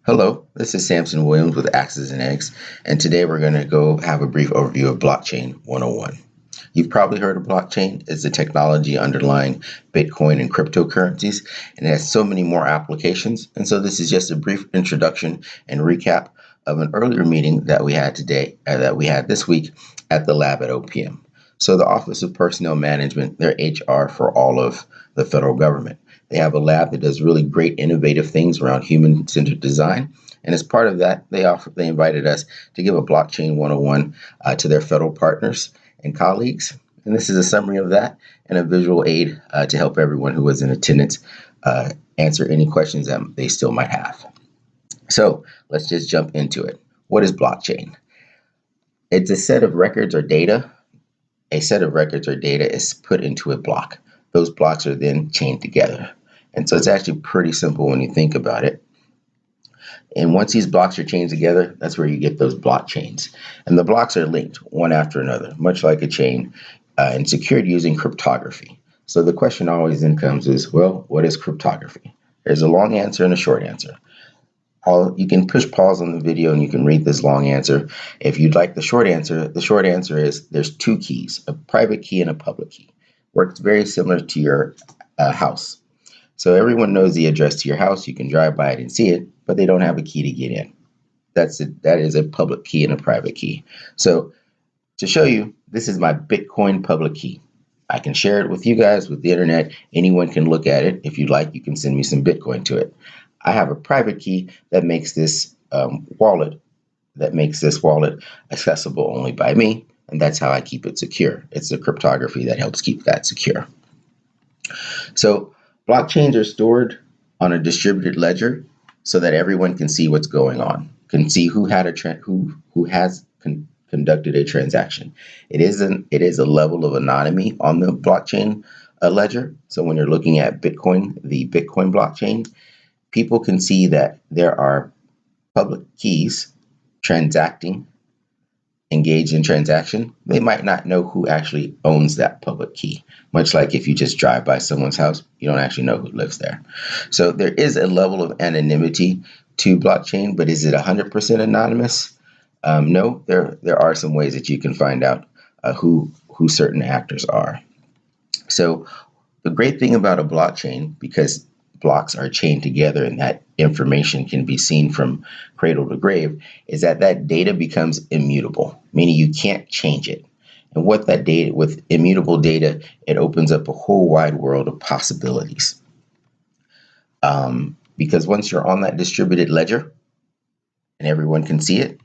Hello, this is Samson Williams with Axes and Eggs, and today we're going to go have a brief overview of Blockchain 101. You've probably heard of blockchain. It's the technology underlying Bitcoin and cryptocurrencies, and it has so many more applications. And so this is just a brief introduction and recap of an earlier meeting that we had this week at the lab at OPM. So the Office of Personnel Management, they're HR for all of the federal government. They have a lab that does really great innovative things around human-centered design. And as part of that, they invited us to give a Blockchain 101 to their federal partners and colleagues. And this is a summary of that and a visual aid to help everyone who was in attendance answer any questions that they still might have. So let's just jump into it. What is blockchain? It's a set of records or data. A set of records or data is put into a block. Those blocks are then chained together. And so it's actually pretty simple when you think about it. And once these blocks are chained together, that's where you get those blockchains. And the blocks are linked one after another, much like a chain, and secured using cryptography. So the question always then comes is, well, what is cryptography? There's a long answer and a short answer. You can push pause on the video and you can read this long answer. If you'd like the short answer is there's two keys, a private key and a public key. Works very similar to your house. So everyone knows the address to your house. You can drive by it and see it, but they don't have a key to get in. That is a public key and a private key. So to show you, this is my Bitcoin public key. I can share it with you guys with the internet. Anyone can look at it. If you'd like, you can send me some Bitcoin to it. I have a private key that makes this wallet accessible only by me, and that's how I keep it secure. It's the cryptography that helps keep that secure. So blockchains are stored on a distributed ledger so that everyone can see what's going on, can see who has conducted a transaction. It is a level of anonymity on the blockchain ledger. So when you're looking at Bitcoin, the Bitcoin blockchain, people can see that there are public keys engaged in transaction. They might not know who actually owns that public key. Much like if you just drive by someone's house, you don't actually know who lives there. So there is a level of anonymity to blockchain, but is it 100% anonymous? No, there are some ways that you can find out who certain actors are. So the great thing about a blockchain, because blocks are chained together and that information can be seen from cradle to grave, is that data becomes immutable, meaning you can't change it. And what that data, with immutable data, it opens up a whole wide world of possibilities. Because once you're on that distributed ledger and everyone can see it,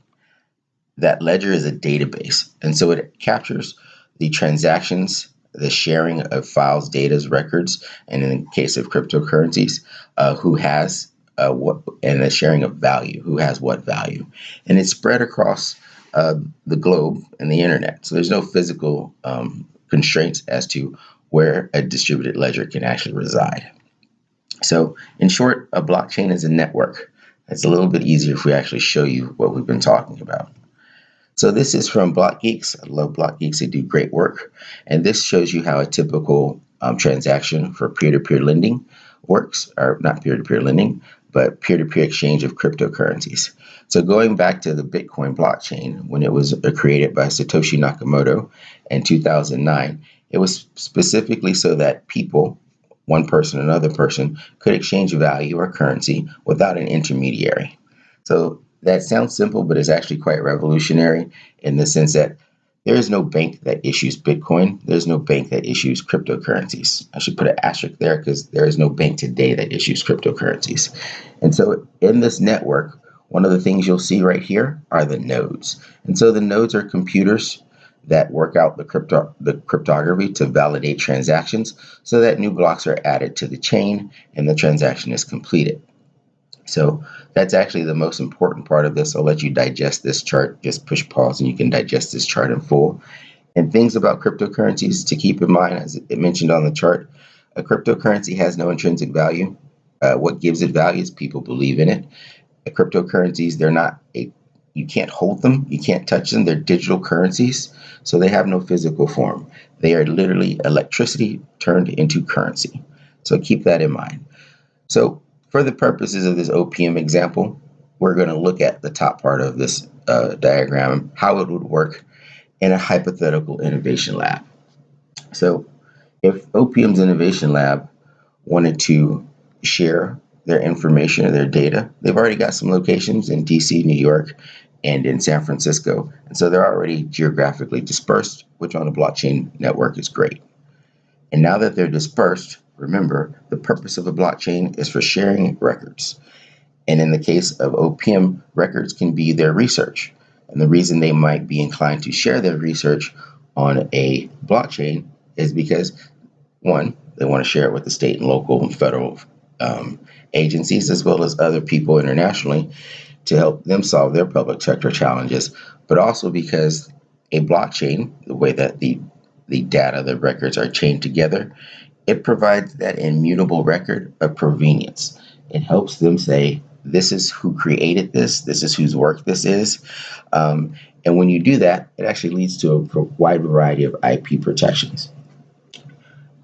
that ledger is a database. And so it captures the transactions, the sharing of files, data, records, and in the case of cryptocurrencies, who has what, and the sharing of value, who has what value. And it's spread across the globe and the internet. So there's no physical constraints as to where a distributed ledger can actually reside. So in short, a blockchain is a network. It's a little bit easier if we actually show you what we've been talking about. So this is from Block Geeks. I love Block Geeks. They do great work. And this shows you how a typical transaction for peer-to-peer lending works, or not peer-to-peer lending, but peer-to-peer exchange of cryptocurrencies. So going back to the Bitcoin blockchain, when it was created by Satoshi Nakamoto in 2009, it was specifically so that people, one person, another person, could exchange value or currency without an intermediary. So that sounds simple, but it's actually quite revolutionary in the sense that there is no bank that issues Bitcoin. There's no bank that issues cryptocurrencies. I should put an asterisk there because there is no bank today that issues cryptocurrencies. And so in this network, one of the things you'll see right here are the nodes. And so the nodes are computers that work out the cryptography to validate transactions so that new blocks are added to the chain and the transaction is completed. So that's actually the most important part of this. I'll let you digest this chart. Just push pause and you can digest this chart in full. And things about cryptocurrencies to keep in mind, as it mentioned on the chart, a cryptocurrency has no intrinsic value. What gives it value is people believe in it. Cryptocurrencies, you can't hold them, you can't touch them. They're digital currencies, so they have no physical form. They are literally electricity turned into currency. So keep that in mind. So for the purposes of this OPM example, we're going to look at the top part of this diagram, how it would work in a hypothetical innovation lab. So if OPM's innovation lab wanted to share their information or their data, they've already got some locations in DC, New York, and in San Francisco. And so they're already geographically dispersed, which on a blockchain network is great. And now that they're dispersed, remember, the purpose of a blockchain is for sharing records. And in the case of OPM, records can be their research. And the reason they might be inclined to share their research on a blockchain is because, one, they want to share it with the state and local and federal agencies, as well as other people internationally, to help them solve their public sector challenges, but also because a blockchain, the way that the data, the records are chained together, it provides that immutable record of provenience. It helps them say, this is who created this is whose work this is. And when you do that, it actually leads to a wide variety of IP protections.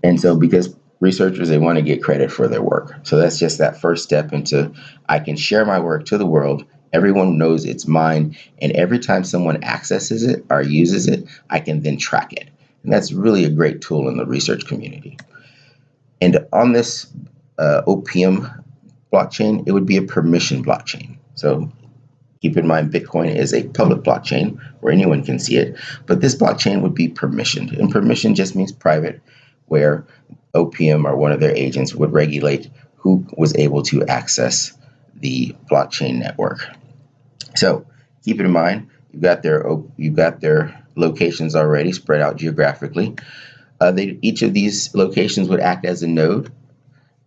And so because researchers, they want to get credit for their work. So that's just that first step into, I can share my work to the world. Everyone knows it's mine. And every time someone accesses it or uses it, I can then track it. And that's really a great tool in the research community. And on this OPM blockchain, it would be a permission blockchain. So keep in mind, Bitcoin is a public blockchain where anyone can see it, but this blockchain would be permissioned. And permission just means private, where OPM or one of their agents would regulate who was able to access the blockchain network. So keep it in mind, you've got their locations already spread out geographically. Each of these locations would act as a node.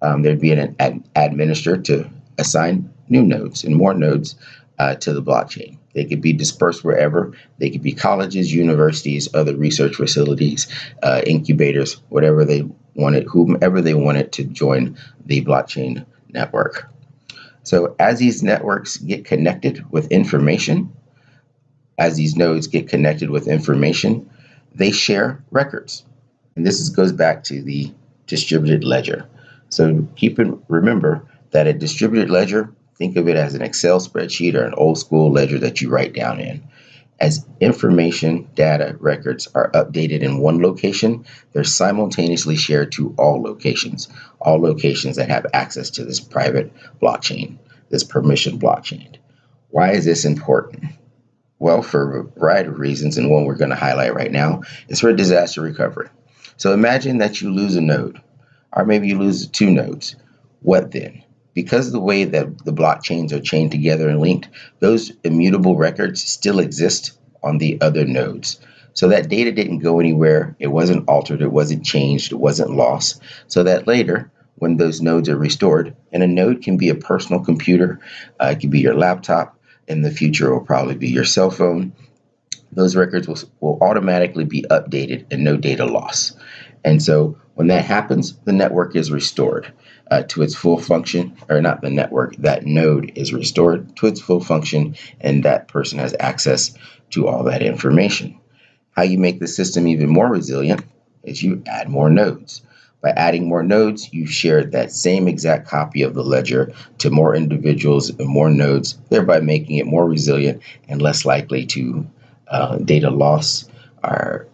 There'd be an administrator to assign new nodes and more nodes to the blockchain. They could be dispersed wherever. They could be colleges, universities, other research facilities, incubators, whatever they wanted, whomever they wanted to join the blockchain network. So as these networks get connected with information, as these nodes get connected with information, they share records. And this goes back to the distributed ledger. So remember that a distributed ledger, think of it as an Excel spreadsheet or an old school ledger that you write down in. As information, data, records are updated in one location, they're simultaneously shared to all locations that have access to this private blockchain, this permission blockchain. Why is this important? Well, for a variety of reasons, and one we're going to highlight right now is for disaster recovery. So imagine that you lose a node, or maybe you lose 2 nodes. What then? Because of the way that the blockchains are chained together and linked, those immutable records still exist on the other nodes. So that data didn't go anywhere. It wasn't altered. It wasn't changed. It wasn't lost. So that later, when those nodes are restored, and a node can be a personal computer, it could be your laptop. In the future, it will probably be your cell phone. Those records will automatically be updated and no data loss. And so when that happens, the network is restored to its full function, or not the network, that node is restored to its full function, and that person has access to all that information. How you make the system even more resilient is you add more nodes. By adding more nodes, you share that same exact copy of the ledger to more individuals and more nodes, thereby making it more resilient and less likely to data loss or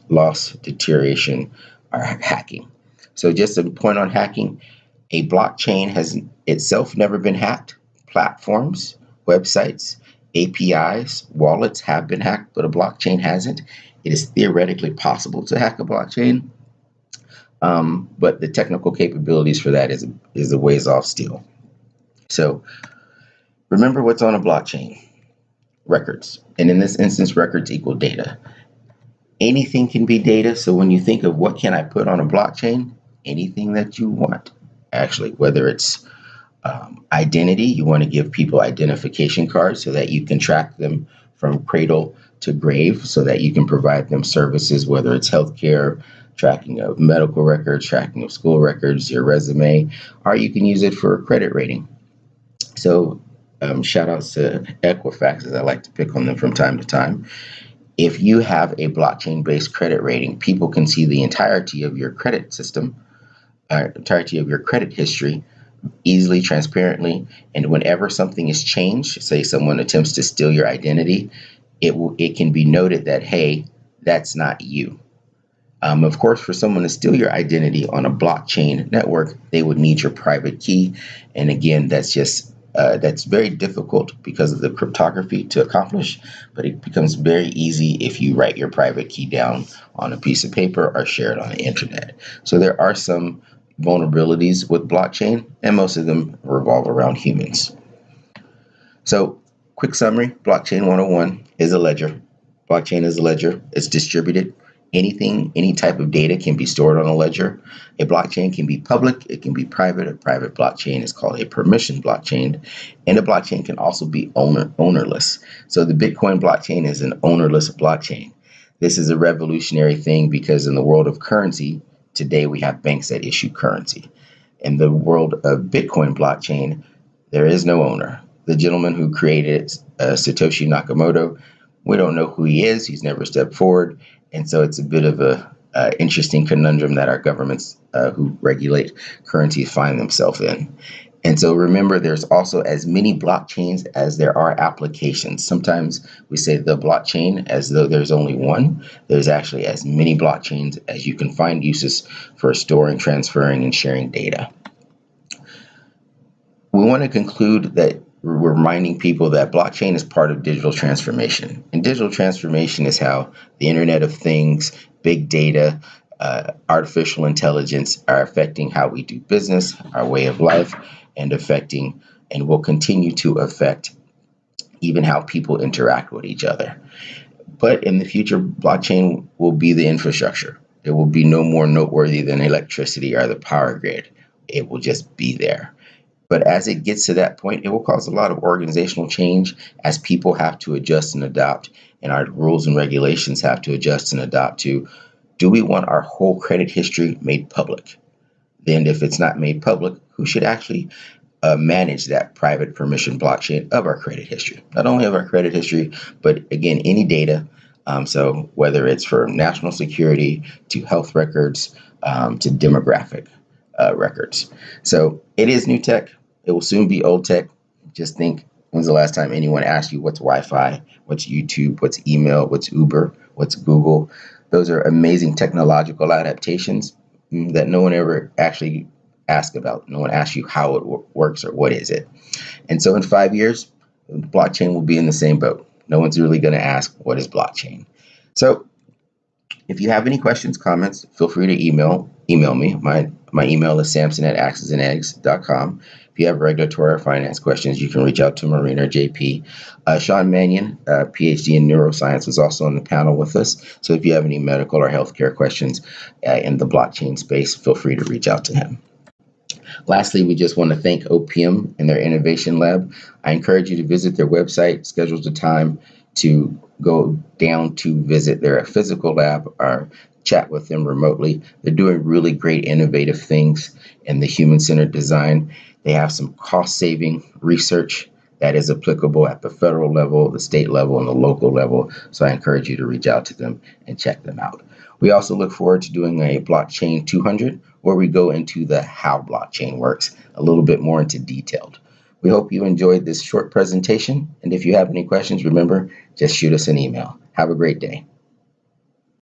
loss, deterioration, or hacking. So just a point on hacking, a blockchain has itself never been hacked. Platforms, websites, APIs, wallets have been hacked, but a blockchain hasn't. It is theoretically possible to hack a blockchain, but the technical capabilities for that is a ways off still. So remember what's on a blockchain: records. And in this instance, records equal data. Anything can be data. So when you think of what can I put on a blockchain, anything that you want, actually, whether it's identity, you want to give people identification cards so that you can track them from cradle to grave, so that you can provide them services, whether it's healthcare, tracking of medical records, tracking of school records, your resume, or you can use it for credit rating. So shout outs to Equifax, as I like to pick on them from time to time. If you have a blockchain-based credit rating, people can see the entirety of your credit system, entirety of your credit history easily, transparently, and whenever something is changed, say someone attempts to steal your identity, it can be noted that, hey, that's not you. Of course, for someone to steal your identity on a blockchain network, they would need your private key. And again, that's very difficult because of the cryptography to accomplish, but it becomes very easy if you write your private key down on a piece of paper or share it on the internet. So there are some vulnerabilities with blockchain, and most of them revolve around humans. So, quick summary: Blockchain 101 is a ledger. Blockchain is a ledger, it's distributed. Anything, any type of data can be stored on a ledger. A blockchain can be public, it can be private. A private blockchain is called a permission blockchain. And a blockchain can also be ownerless. So, the Bitcoin blockchain is an ownerless blockchain. This is a revolutionary thing because in the world of currency, today we have banks that issue currency. In the world of Bitcoin blockchain, there is no owner. The gentleman who created Satoshi Nakamoto, we don't know who he is. He's never stepped forward. And so it's a bit of a interesting conundrum that our governments who regulate currency find themselves in. And so remember, there's also as many blockchains as there are applications. Sometimes we say the blockchain as though there's only one. There's actually as many blockchains as you can find uses for storing, transferring, and sharing data. We want to conclude that we're reminding people that blockchain is part of digital transformation. And digital transformation is how the Internet of Things, big data, artificial intelligence are affecting how we do business, our way of life, and affecting and will continue to affect even how people interact with each other. But in the future, blockchain will be the infrastructure. It will be no more noteworthy than electricity or the power grid. It will just be there. But as it gets to that point, it will cause a lot of organizational change as people have to adjust and adopt, and our rules and regulations have to adjust and adopt to, do we want our whole credit history made public? Then if it's not made public, who should actually manage that private permission blockchain of our credit history? Not only of our credit history, but again, any data. So whether it's for national security, to health records, to demographic records. So it is new tech. It will soon be old tech. Just think, when's the last time anyone asked you what's Wi-Fi, what's YouTube, what's email, what's Uber, what's Google? Those are amazing technological adaptations that no one ever actually asked about. No one asks you how it works or what is it. And so in 5 years, blockchain will be in the same boat. No one's really going to ask, what is blockchain? So if you have any questions, comments, feel free to email me. My email is samson@axesandeggs.com. If you have regulatory or finance questions, you can reach out to Marina or JP. Sean Mannion, PhD in neuroscience, is also on the panel with us. So if you have any medical or healthcare questions in the blockchain space, feel free to reach out to him. Lastly, we just want to thank OPM and their innovation lab. I encourage you to visit their website, schedule the time to go down to visit their physical lab or chat with them remotely. They're doing really great innovative things in the human-centered design. They have some cost-saving research that is applicable at the federal level, the state level, and the local level. So I encourage you to reach out to them and check them out. We also look forward to doing a Blockchain 200, where we go into the how blockchain works a little bit more into detailed. We hope you enjoyed this short presentation. And if you have any questions, remember, just shoot us an email. Have a great day.